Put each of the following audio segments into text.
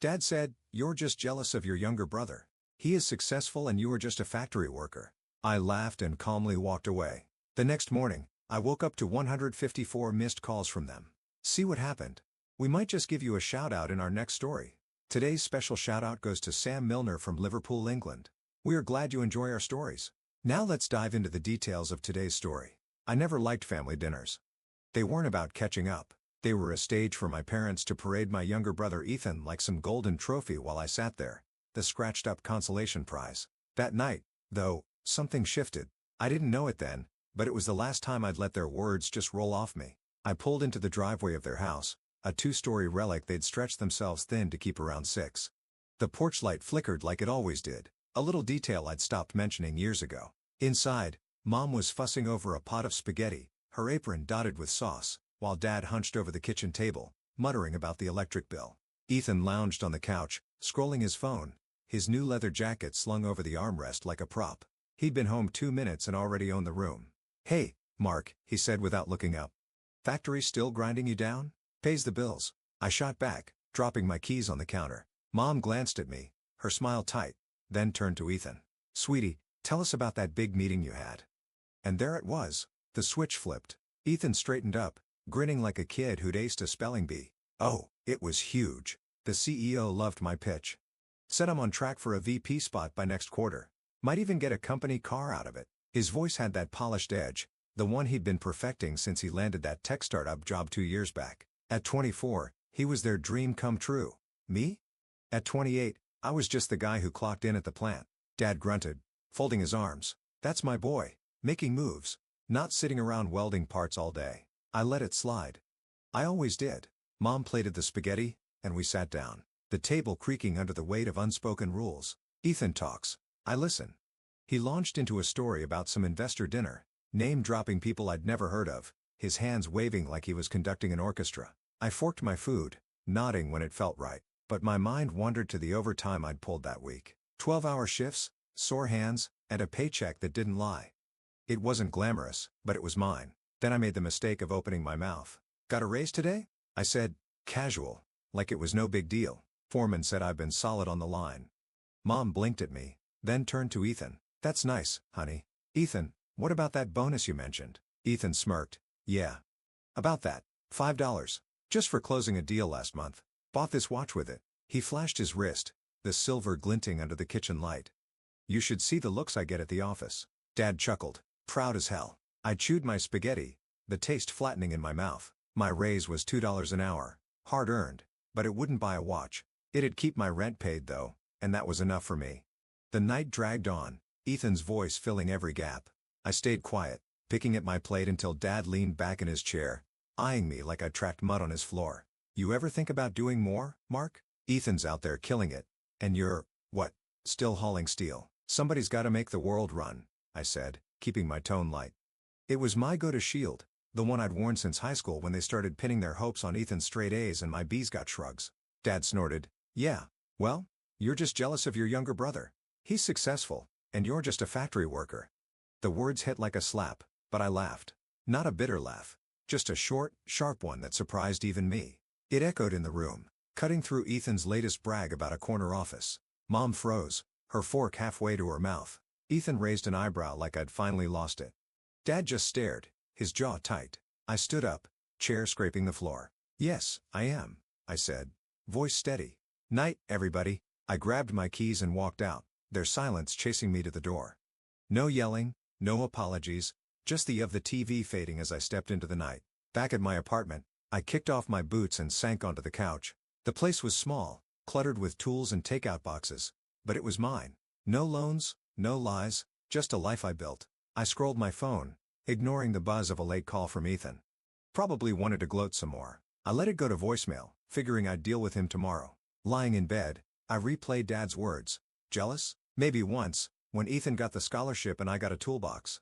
Dad said, "You're just jealous of your younger brother. He is successful and you are just a factory worker." I laughed and calmly walked away. The next morning, I woke up to 154 missed calls from them. See what happened? We might just give you a shout out in our next story. Today's special shout out goes to Sam Milner from Liverpool, England. We are glad you enjoy our stories. Now let's dive into the details of today's story. I never liked family dinners. They weren't about catching up. They were a stage for my parents to parade my younger brother Ethan like some golden trophy while I sat there, the scratched-up consolation prize. That night, though, something shifted. I didn't know it then, but it was the last time I'd let their words just roll off me. I pulled into the driveway of their house, a two-story relic they'd stretched themselves thin to keep around 6. The porch light flickered like it always did, a little detail I'd stopped mentioning years ago. Inside, Mom was fussing over a pot of spaghetti, her apron dotted with sauce, while Dad hunched over the kitchen table, muttering about the electric bill. Ethan lounged on the couch, scrolling his phone, his new leather jacket slung over the armrest like a prop. He'd been home 2 minutes and already owned the room. "Hey, Mark," he said without looking up. "Factory still grinding you down? Pays the bills." I shot back, dropping my keys on the counter. Mom glanced at me, her smile tight, then turned to Ethan. "Sweetie, tell us about that big meeting you had." And there it was. The switch flipped. Ethan straightened up, grinning like a kid who'd aced a spelling bee. Oh, it was huge. The CEO loved my pitch. Said I'm on track for a VP spot by next quarter. Might even get a company car out of it. His voice had that polished edge, the one he'd been perfecting since he landed that tech startup job 2 years back. At 24, he was their dream come true. Me? At 28, I was just the guy who clocked in at the plant. Dad grunted, folding his arms. That's my boy, making moves, not sitting around welding parts all day. I let it slide. I always did. Mom plated the spaghetti, and we sat down, the table creaking under the weight of unspoken rules. Ethan talks. I listen. He launched into a story about some investor dinner, name-dropping people I'd never heard of, his hands waving like he was conducting an orchestra. I forked my food, nodding when it felt right, but my mind wandered to the overtime I'd pulled that week. 12-hour shifts, sore hands, and a paycheck that didn't lie. It wasn't glamorous, but it was mine. Then I made the mistake of opening my mouth. "Got a raise today?" I said, casual, like it was no big deal. Foreman said I've been solid on the line. Mom blinked at me, then turned to Ethan. "That's nice, honey." "Ethan, what about that bonus you mentioned?" Ethan smirked. "Yeah. About that. $5. Just for closing a deal last month. Bought this watch with it." He flashed his wrist, the silver glinting under the kitchen light. "You should see the looks I get at the office." Dad chuckled, proud as hell. I chewed my spaghetti, the taste flattening in my mouth. My raise was $2 an hour, hard-earned, but it wouldn't buy a watch. It'd keep my rent paid though, and that was enough for me. The night dragged on, Ethan's voice filling every gap. I stayed quiet, picking at my plate until Dad leaned back in his chair, eyeing me like I tracked mud on his floor. "You ever think about doing more, Mark? Ethan's out there killing it. And you're, what, still hauling steel." "Somebody's gotta make the world run," I said, keeping my tone light. It was my go-to shield, the one I'd worn since high school when they started pinning their hopes on Ethan's straight A's and my B's got shrugs. Dad snorted. "Yeah, well, you're just jealous of your younger brother. He's successful, and you're just a factory worker." The words hit like a slap, but I laughed. Not a bitter laugh, just a short, sharp one that surprised even me. It echoed in the room, cutting through Ethan's latest brag about a corner office. Mom froze, her fork halfway to her mouth. Ethan raised an eyebrow like I'd finally lost it. Dad just stared, his jaw tight. I stood up, chair scraping the floor. "Yes, I am," I said, voice steady. "Night, everybody." I grabbed my keys and walked out, their silence chasing me to the door. No yelling, no apologies, just the of the TV fading as I stepped into the night. Back at my apartment, I kicked off my boots and sank onto the couch. The place was small, cluttered with tools and takeout boxes, but it was mine. No loans, no lies, just a life I built. I scrolled my phone, ignoring the buzz of a late call from Ethan. Probably wanted to gloat some more. I let it go to voicemail, figuring I'd deal with him tomorrow. Lying in bed, I replayed Dad's words. Jealous? Maybe once, when Ethan got the scholarship and I got a toolbox.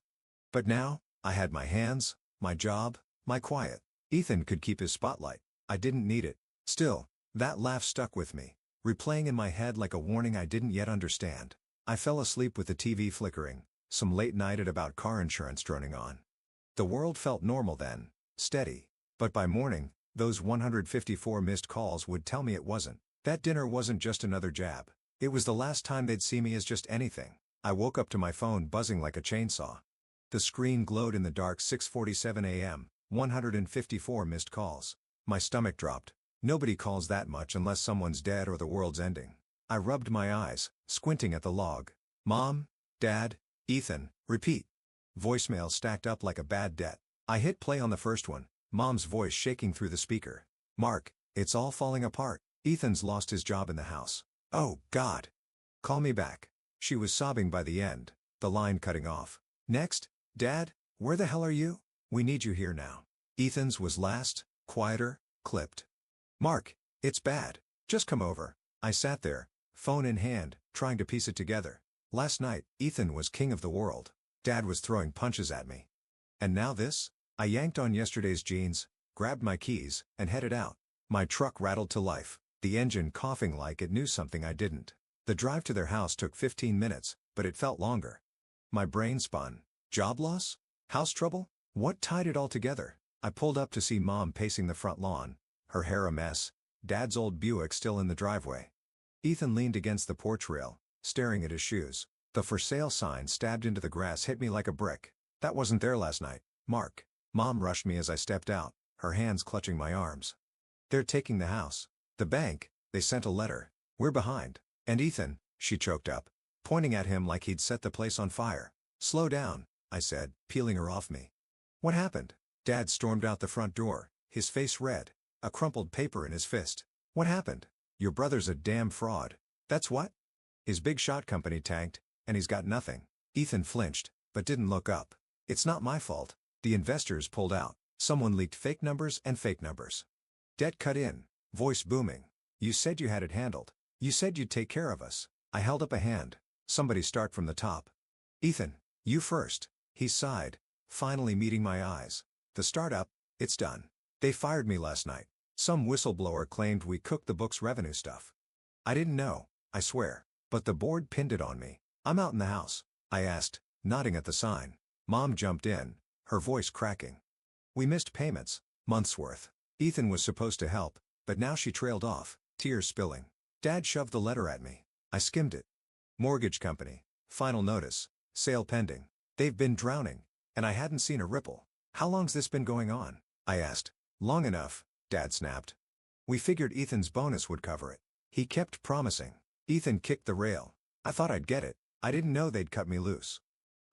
But now, I had my hands, my job, my quiet. Ethan could keep his spotlight. I didn't need it. Still, that laugh stuck with me, replaying in my head like a warning I didn't yet understand. I fell asleep with the TV flickering, some late night at about car insurance droning on. The world felt normal then, steady. But by morning, those 154 missed calls would tell me it wasn't. That dinner wasn't just another jab. It was the last time they'd see me as just anything. I woke up to my phone buzzing like a chainsaw. The screen glowed in the dark. 6:47 a.m., 154 missed calls. My stomach dropped. Nobody calls that much unless someone's dead or the world's ending. I rubbed my eyes, squinting at the log. Mom? Dad? Ethan? Repeat. Voicemail stacked up like a bad debt. I hit play on the first one, Mom's voice shaking through the speaker. Mark, it's all falling apart. Ethan's lost his job in the house. Oh, God. Call me back. She was sobbing by the end, the line cutting off. Next, Dad, where the hell are you? We need you here now. Ethan's was last, quieter, clipped. Mark, it's bad. Just come over. I sat there, phone in hand, trying to piece it together. Last night, Ethan was king of the world. Dad was throwing punches at me. And now this? I yanked on yesterday's jeans, grabbed my keys, and headed out. My truck rattled to life, the engine coughing like it knew something I didn't. The drive to their house took 15 minutes, but it felt longer. My brain spun. Job loss? House trouble? What tied it all together? I pulled up to see Mom pacing the front lawn, her hair a mess, Dad's old Buick still in the driveway. Ethan leaned against the porch rail, staring at his shoes. The for sale sign stabbed into the grass hit me like a brick. That wasn't there last night, Mark. Mom rushed me as I stepped out, her hands clutching my arms. They're taking the house. The bank, they sent a letter. We're behind. And Ethan, she choked up, pointing at him like he'd set the place on fire. Slow down, I said, peeling her off me. What happened? Dad stormed out the front door, his face red, a crumpled paper in his fist. What happened? Your brother's a damn fraud. That's what? His big shot company tanked, and he's got nothing. Ethan flinched, but didn't look up. It's not my fault. The investors pulled out. Someone leaked fake numbers and fake numbers. Debt cut in, voice booming. You said you had it handled. You said you'd take care of us. I held up a hand. Somebody start from the top. Ethan, you first. He sighed, finally meeting my eyes. The startup, it's done. They fired me last night. Some whistleblower claimed we cooked the book's revenue stuff. I didn't know, I swear. But the board pinned it on me. I'm out in the house, I asked, nodding at the sign. Mom jumped in, her voice cracking. We missed payments, months worth. Ethan was supposed to help, but now she trailed off, tears spilling. Dad shoved the letter at me. I skimmed it. Mortgage company. Final notice. Sale pending. They've been drowning. And I hadn't seen a ripple. How long's this been going on? I asked. Long enough, Dad snapped. We figured Ethan's bonus would cover it. He kept promising. Ethan kicked the rail. I thought I'd get it. I didn't know they'd cut me loose.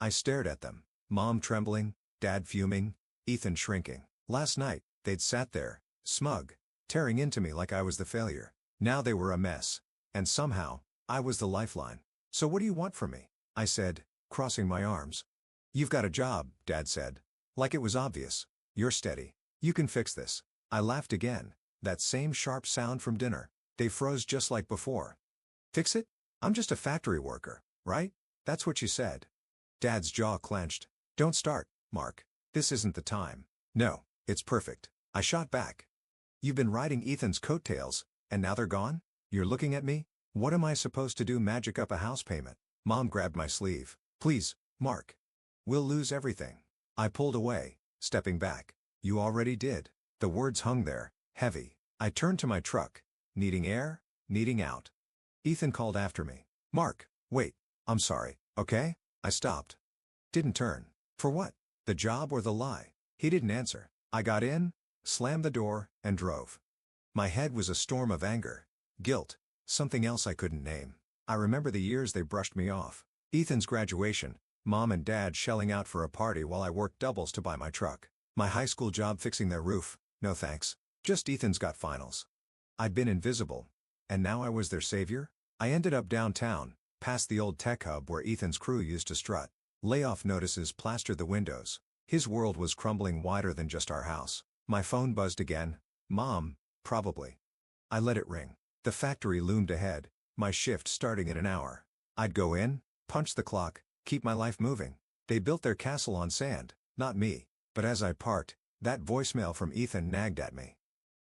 I stared at them. Mom trembling, Dad fuming, Ethan shrinking. Last night, they'd sat there, smug, tearing into me like I was the failure. Now they were a mess. And somehow, I was the lifeline. So what do you want from me? I said, crossing my arms. You've got a job, Dad said. Like it was obvious. You're steady. You can fix this. I laughed again, that same sharp sound from dinner. They froze just like before. Fix it? I'm just a factory worker, right? That's what you said. Dad's jaw clenched. Don't start, Mark. This isn't the time. No, it's perfect. I shot back. You've been riding Ethan's coattails, and now they're gone? You're looking at me? What am I supposed to do? Magic up a house payment? Mom grabbed my sleeve. Please, Mark. We'll lose everything. I pulled away, stepping back. You already did. The words hung there, heavy. I turned to my truck. Needing air, needing out. Ethan called after me. Mark, wait. I'm sorry, okay? I stopped. Didn't turn. For what? The job or the lie? He didn't answer. I got in, slammed the door, and drove. My head was a storm of anger, guilt, something else I couldn't name. I remember the years they brushed me off. Ethan's graduation, Mom and Dad shelling out for a party while I worked doubles to buy my truck. My high school job fixing their roof, no thanks. Just Ethan's got finals. I'd been invisible. And now I was their savior? I ended up downtown, past the old tech hub where Ethan's crew used to strut. Layoff notices plastered the windows. His world was crumbling wider than just our house. My phone buzzed again. Mom, probably. I let it ring. The factory loomed ahead, my shift starting in an hour. I'd go in, punch the clock, keep my life moving. They built their castle on sand, not me. But as I parked, that voicemail from Ethan nagged at me.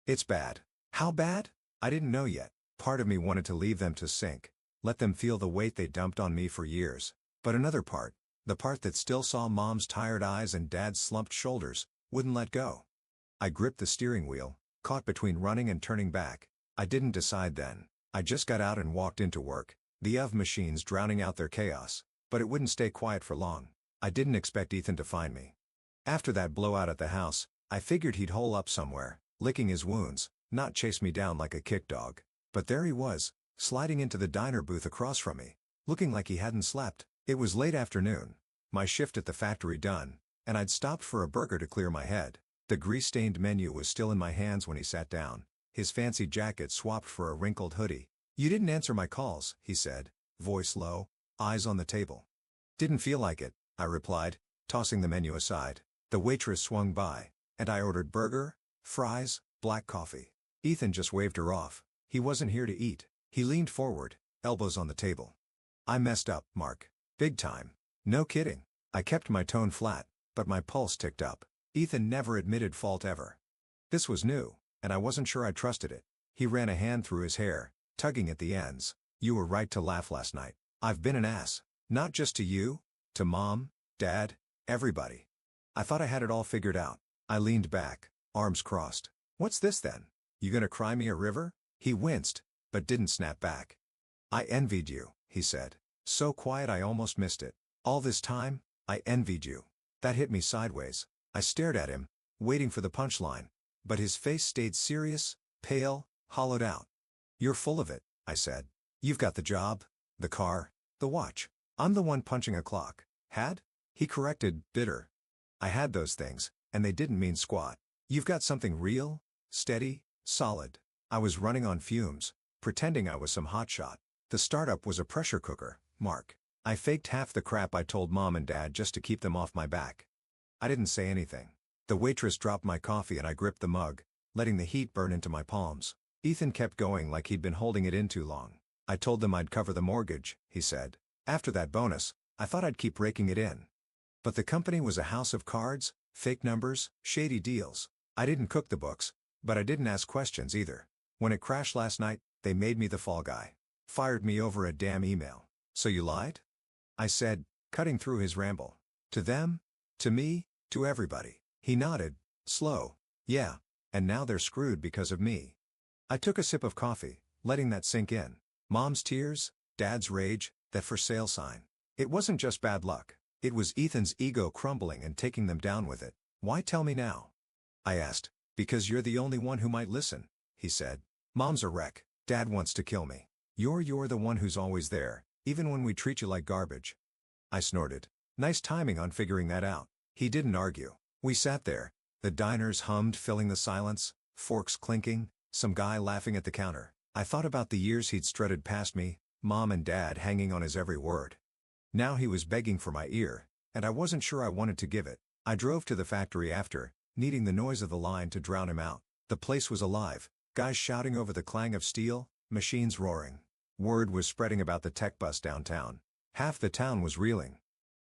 It's bad. How bad? I didn't know yet. Part of me wanted to leave them to sink, let them feel the weight they dumped on me for years. But another part, the part that still saw Mom's tired eyes and Dad's slumped shoulders, wouldn't let go. I gripped the steering wheel, caught between running and turning back. I didn't decide then. I just got out and walked into work, the of machines drowning out their chaos, but it wouldn't stay quiet for long. I didn't expect Ethan to find me. After that blowout at the house, I figured he'd hole up somewhere, licking his wounds, not chase me down like a kick dog. But there he was, sliding into the diner booth across from me, looking like he hadn't slept. It was late afternoon, my shift at the factory done, and I'd stopped for a burger to clear my head. The grease-stained menu was still in my hands when he sat down, his fancy jacket swapped for a wrinkled hoodie. "You didn't answer my calls," he said, voice low, eyes on the table. "Didn't feel like it," I replied, tossing the menu aside. The waitress swung by, and I ordered burger, fries, black coffee. Ethan just waved her off. He wasn't here to eat. He leaned forward, elbows on the table. "I messed up, Mark. Big time." "No kidding." I kept my tone flat, but my pulse ticked up. Ethan never admitted fault ever. This was new, and I wasn't sure I trusted it. He ran a hand through his hair, tugging at the ends. "You were right to laugh last night. I've been an ass. Not just to you, to Mom, Dad, everybody. I thought I had it all figured out." I leaned back, arms crossed. "What's this then? You gonna cry me a river?" He winced, but didn't snap back. "I envied you," he said. So quiet I almost missed it. "All this time, I envied you." That hit me sideways. I stared at him, waiting for the punchline, but his face stayed serious, pale, hollowed out. "You're full of it," I said. "You've got the job, the car, the watch. I'm the one punching a clock." "Had?" he corrected, bitter. "I had those things, and they didn't mean squat. You've got something real, steady, solid." I was running on fumes, pretending I was some hotshot. "The startup was a pressure cooker, Mark. I faked half the crap I told Mom and Dad just to keep them off my back." I didn't say anything. The waitress dropped my coffee and I gripped the mug, letting the heat burn into my palms. Ethan kept going like he'd been holding it in too long. "I told them I'd cover the mortgage," he said. "After that bonus, I thought I'd keep raking it in. But the company was a house of cards, fake numbers, shady deals. I didn't cook the books, but I didn't ask questions either. When it crashed last night, they made me the fall guy. Fired me over a damn email." "So you lied?" I said, cutting through his ramble. "To them, to me, to everybody." He nodded, slow. "Yeah, and now they're screwed because of me." I took a sip of coffee, letting that sink in. Mom's tears, Dad's rage, that for sale sign. It wasn't just bad luck. It was Ethan's ego crumbling and taking them down with it. "Why tell me now?" I asked. "Because you're the only one who might listen," he said. "Mom's a wreck. Dad wants to kill me. You're the one who's always there, even when we treat you like garbage." I snorted. Nice timing on figuring that out. He didn't argue. We sat there. The diners hummed, filling the silence, forks clinking, some guy laughing at the counter. I thought about the years he'd strutted past me, Mom and Dad hanging on his every word. Now he was begging for my ear, and I wasn't sure I wanted to give it. I drove to the factory after, needing the noise of the line to drown him out. The place was alive, guys shouting over the clang of steel, machines roaring. Word was spreading about the tech bust downtown. Half the town was reeling.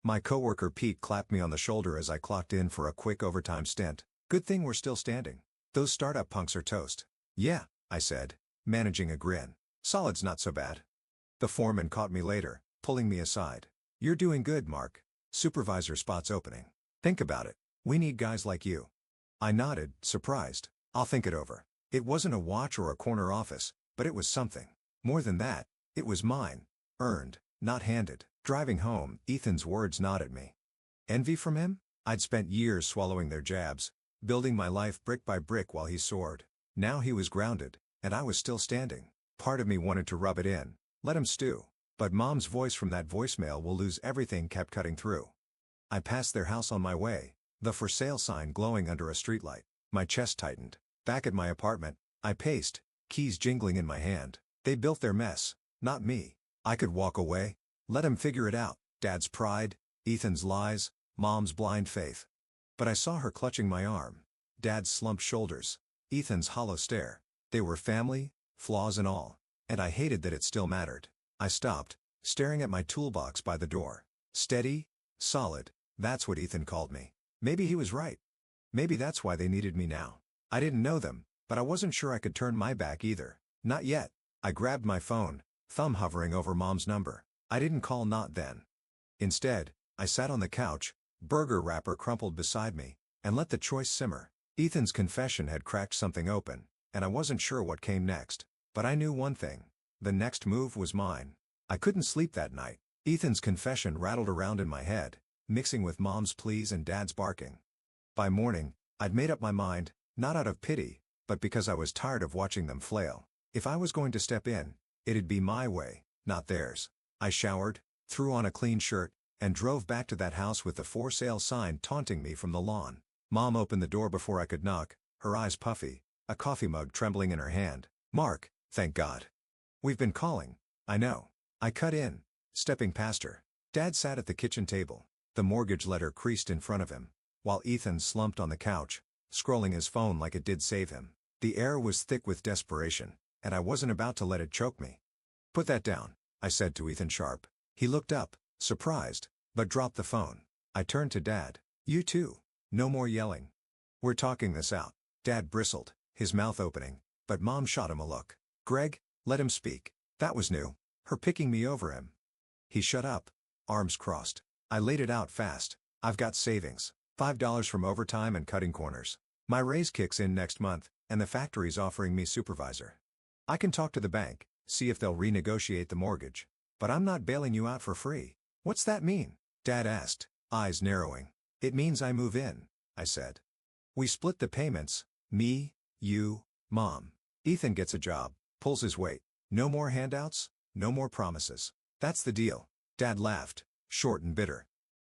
My coworker Pete clapped me on the shoulder as I clocked in for a quick overtime stint. "Good thing we're still standing. Those startup punks are toast." "Yeah," I said, managing a grin. "Solid's not so bad." The foreman caught me later, pulling me aside. "You're doing good, Mark. Supervisor spot's opening. Think about it. We need guys like you." I nodded, surprised. "I'll think it over." It wasn't a watch or a corner office, but it was something. More than that, it was mine. Earned, not handed. Driving home, Ethan's words gnawed at me. Envy from him? I'd spent years swallowing their jabs, building my life brick by brick while he soared. Now he was grounded, and I was still standing. Part of me wanted to rub it in, let him stew. But Mom's voice from that voicemail "will lose everything" kept cutting through. I passed their house on my way, the for sale sign glowing under a streetlight. My chest tightened. Back at my apartment, I paced, keys jingling in my hand. They built their mess, not me. I could walk away, let him figure it out. Dad's pride, Ethan's lies, Mom's blind faith. But I saw her clutching my arm. Dad's slumped shoulders, Ethan's hollow stare. They were family, flaws and all. And I hated that it still mattered. I stopped, staring at my toolbox by the door. Steady, solid, that's what Ethan called me. Maybe he was right. Maybe that's why they needed me now. I didn't know them, but I wasn't sure I could turn my back either. Not yet. I grabbed my phone, thumb hovering over Mom's number. I didn't call not then. Instead, I sat on the couch, burger wrapper crumpled beside me, and let the choice simmer. Ethan's confession had cracked something open, and I wasn't sure what came next. But I knew one thing. The next move was mine. I couldn't sleep that night. Ethan's confession rattled around in my head, mixing with Mom's pleas and Dad's barking. By morning, I'd made up my mind, not out of pity, but because I was tired of watching them flail. If I was going to step in, it'd be my way, not theirs. I showered, threw on a clean shirt, and drove back to that house with the for sale sign taunting me from the lawn. Mom opened the door before I could knock, her eyes puffy, a coffee mug trembling in her hand. "Mark, thank God. We've been calling." "I know." I cut in, stepping past her. Dad sat at the kitchen table, the mortgage letter creased in front of him, while Ethan slumped on the couch, scrolling his phone like it did save him. The air was thick with desperation, and I wasn't about to let it choke me. "Put that down," I said to Ethan sharp. He looked up, surprised, but dropped the phone. I turned to Dad. "You too. No more yelling. We're talking this out." Dad bristled, his mouth opening, but Mom shot him a look. "Greg, let him speak." That was new. Her picking me over him. He shut up, arms crossed. I laid it out fast. "I've got savings. $5 from overtime and cutting corners. My raise kicks in next month, and the factory's offering me supervisor. I can talk to the bank, see if they'll renegotiate the mortgage. But I'm not bailing you out for free." "What's that mean?" Dad asked, eyes narrowing. "It means I move in," I said. "We split the payments, me, you, Mom. Ethan gets a job, pulls his weight. No more handouts, no more promises. That's the deal." Dad laughed, short and bitter.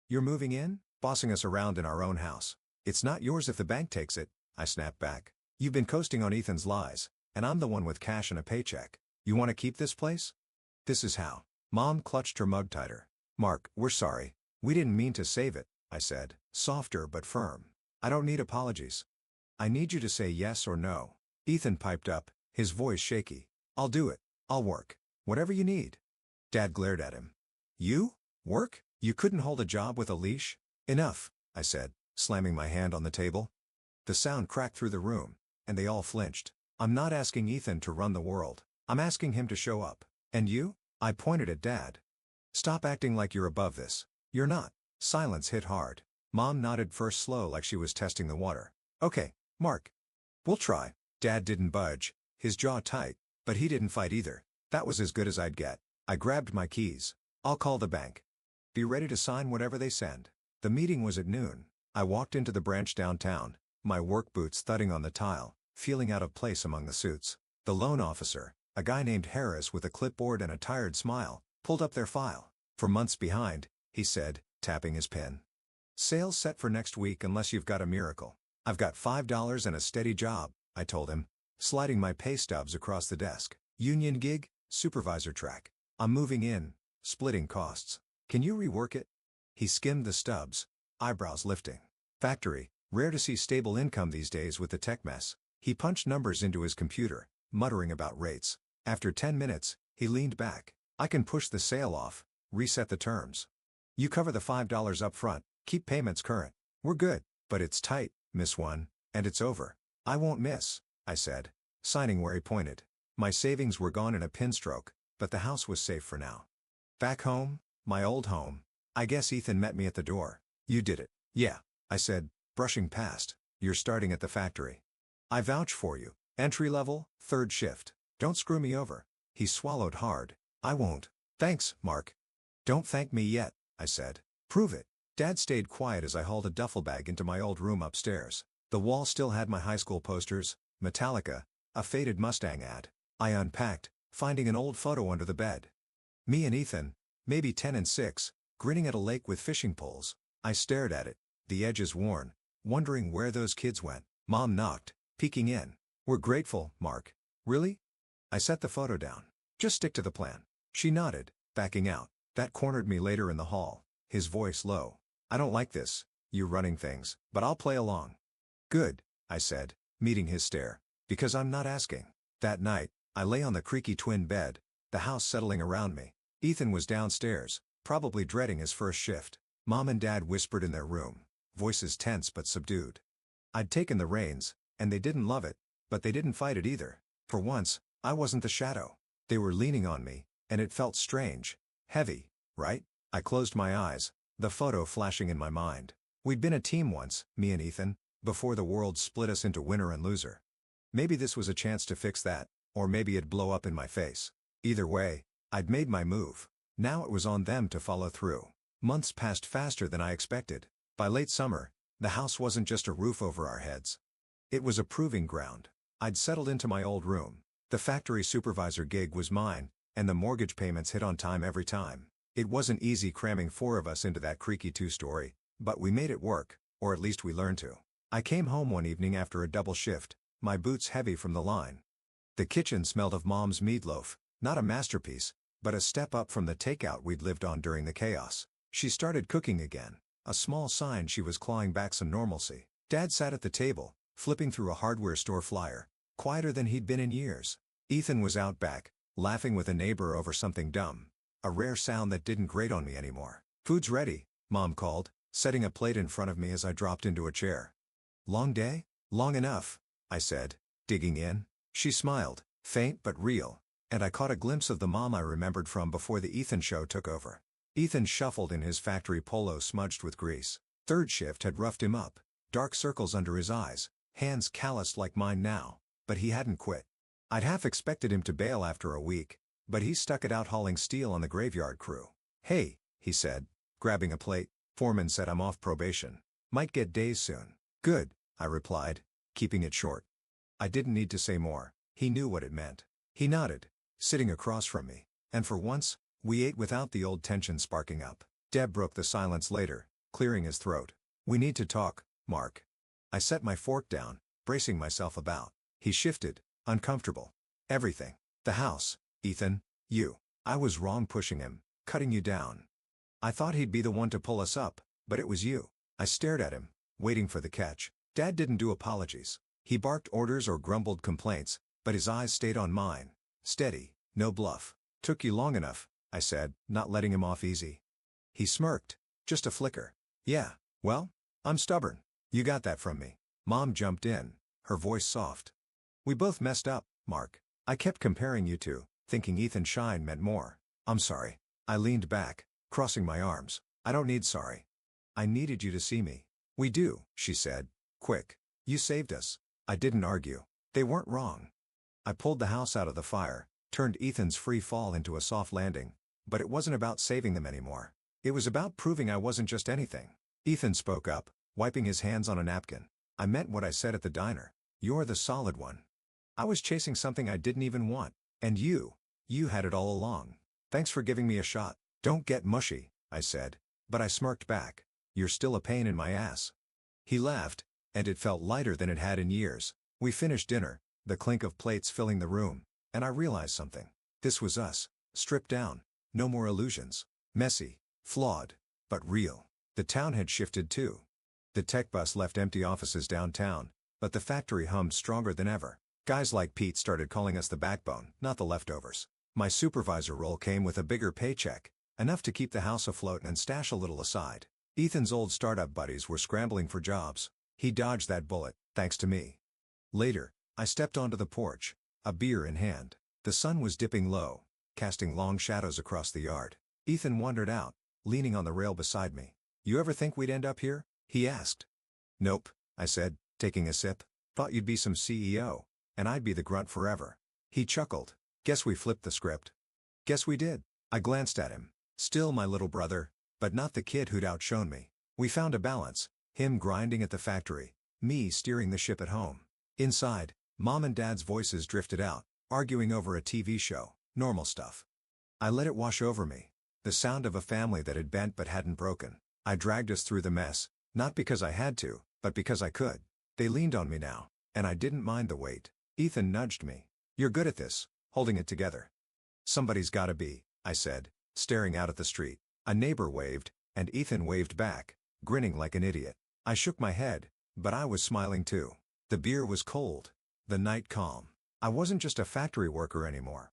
"You're moving in, bossing us around in our own house. It's not yours if the bank takes it," I snapped back. "You've been coasting on Ethan's lies, and I'm the one with cash and a paycheck. You want to keep this place?" "This is how." Mom clutched her mug tighter. "Mark, we're sorry. We didn't mean to save it," I said, softer but firm. "I don't need apologies. I need you to say yes or no." Ethan piped up, his voice shaky. "I'll do it. I'll work. Whatever you need." Dad glared at him. "You? Work? You couldn't hold a job with a leash?" "Enough," I said, slamming my hand on the table. The sound cracked through the room, and they all flinched. "I'm not asking Ethan to run the world. I'm asking him to show up. And you?" I pointed at Dad. "Stop acting like you're above this. You're not." Silence hit hard. Mom nodded first slow like she was testing the water. "Okay, Mark. We'll try." Dad didn't budge, his jaw tight, but he didn't fight either. That was as good as I'd get. I grabbed my keys. "I'll call the bank. Be ready to sign whatever they send." The meeting was at noon. I walked into the branch downtown, my work boots thudding on the tile, feeling out of place among the suits. The loan officer, a guy named Harris with a clipboard and a tired smile, pulled up their file. "For months behind," he said, tapping his pen. "Sales set for next week unless you've got a miracle." "I've got $5 and a steady job," I told him, sliding my pay stubs across the desk. "Union gig, supervisor track. I'm moving in, splitting costs. Can you rework it?" He skimmed the stubs, eyebrows lifting. "Factory, rare to see stable income these days with the tech mess." He punched numbers into his computer, muttering about rates. After 10 minutes, he leaned back. "I can push the sale off, reset the terms. You cover the $5 up front, keep payments current. We're good, but it's tight, Miss One, and it's over." "I won't miss," I said, signing where he pointed. My savings were gone in a pinstroke, but the house was safe for now. Back home, my old home, I guess Ethan met me at the door. "You did it." "Yeah," I said, brushing past. "You're starting at the factory. I vouch for you. Entry level, third shift. Don't screw me over." He swallowed hard. "I won't." "Thanks, Mark." "Don't thank me yet," I said. "Prove it." Dad stayed quiet as I hauled a duffel bag into my old room upstairs. The wall still had my high school posters, Metallica, a faded Mustang ad. I unpacked, finding an old photo under the bed. Me and Ethan, maybe 10 and 6, grinning at a lake with fishing poles. I stared at it, the edges worn, wondering where those kids went. Mom knocked, peeking in. "We're grateful, Mark." "Really?" I set the photo down. "Just stick to the plan." She nodded, backing out. That cornered me later in the hall, his voice low. "I don't like this, you running things, but I'll play along." "Good," I said, meeting his stare. "Because I'm not asking." That night, I lay on the creaky twin bed, the house settling around me. Ethan was downstairs, probably dreading his first shift. Mom and Dad whispered in their room, voices tense but subdued. I'd taken the reins, and they didn't love it, but they didn't fight it either. For once, I wasn't the shadow. They were leaning on me, and it felt strange. Heavy, right? I closed my eyes, the photo flashing in my mind. We'd been a team once, me and Ethan, before the world split us into winner and loser. Maybe this was a chance to fix that, or maybe it'd blow up in my face. Either way, I'd made my move. Now it was on them to follow through. Months passed faster than I expected. By late summer, the house wasn't just a roof over our heads. It was a proving ground. I'd settled into my old room. The factory supervisor gig was mine, and the mortgage payments hit on time every time. It wasn't easy cramming 4 of us into that creaky 2-story, but we made it work, or at least we learned to. I came home one evening after a double shift, my boots heavy from the line. The kitchen smelled of Mom's meatloaf, not a masterpiece, but a step up from the takeout we'd lived on during the chaos. She started cooking again, a small sign she was clawing back some normalcy. Dad sat at the table, flipping through a hardware store flyer, quieter than he'd been in years. Ethan was out back, laughing with a neighbor over something dumb, a rare sound that didn't grate on me anymore. "Food's ready," Mom called, setting a plate in front of me as I dropped into a chair. "Long day?" "Long enough," I said, digging in. She smiled, faint but real, and I caught a glimpse of the mom I remembered from before the Ethan show took over. Ethan shuffled in his factory polo smudged with grease. Third shift had roughed him up, dark circles under his eyes, hands calloused like mine now, but he hadn't quit. I'd half expected him to bail after a week, but he stuck it out hauling steel on the graveyard crew. "Hey," he said, grabbing a plate, "Foreman said I'm off probation. Might get days soon." "Good," I replied, keeping it short. I didn't need to say more. He knew what it meant. He nodded, sitting across from me, and for once, we ate without the old tension sparking up. Deb broke the silence later, clearing his throat. "We need to talk, Mark." I set my fork down, bracing myself about. He shifted, uncomfortable. "Everything. The house, Ethan, you. I was wrong pushing him, cutting you down. I thought he'd be the one to pull us up, but it was you." I stared at him, waiting for the catch. Dad didn't do apologies. He barked orders or grumbled complaints, but his eyes stayed on mine. Steady, no bluff. "Took you long enough," I said, not letting him off easy. He smirked. "Just a flicker." "Yeah, well, I'm stubborn. You got that from me." Mom jumped in, her voice soft. "We both messed up, Mark. I kept comparing you two, thinking Ethan Shine meant more." "I'm sorry." I leaned back, crossing my arms. "I don't need sorry. I needed you to see me." "We do," she said, quick. "You saved us." I didn't argue. They weren't wrong. I pulled the house out of the fire, turned Ethan's free fall into a soft landing, but it wasn't about saving them anymore. It was about proving I wasn't just anything. Ethan spoke up, wiping his hands on a napkin. "I meant what I said at the diner. You're the solid one. I was chasing something I didn't even want, and you had it all along. Thanks for giving me a shot." "Don't get mushy," I said, but I smirked back. "You're still a pain in my ass." He laughed, and it felt lighter than it had in years. We finished dinner, the clink of plates filling the room, and I realized something. This was us, stripped down, no more illusions. Messy, flawed, but real. The town had shifted too. The tech bus left empty offices downtown, but the factory hummed stronger than ever. Guys like Pete started calling us the backbone, not the leftovers. My supervisor role came with a bigger paycheck, enough to keep the house afloat and stash a little aside. Ethan's old startup buddies were scrambling for jobs. He dodged that bullet, thanks to me. Later, I stepped onto the porch, a beer in hand. The sun was dipping low, casting long shadows across the yard. Ethan wandered out, leaning on the rail beside me. "You ever think we'd end up here?" he asked. "Nope," I said, taking a sip. "Thought you'd be some CEO, and I'd be the grunt forever." He chuckled. "Guess we flipped the script." "Guess we did." I glanced at him. Still my little brother, but not the kid who'd outshone me. We found a balance, him grinding at the factory, me steering the ship at home. Inside, Mom and Dad's voices drifted out, arguing over a TV show, normal stuff. I let it wash over me, the sound of a family that had bent but hadn't broken. I dragged us through the mess, not because I had to, but because I could. They leaned on me now, and I didn't mind the weight. Ethan nudged me. "You're good at this, holding it together." "Somebody's gotta be," I said, staring out at the street. A neighbor waved, and Ethan waved back, grinning like an idiot. I shook my head, but I was smiling too. The beer was cold, the night calm. I wasn't just a factory worker anymore.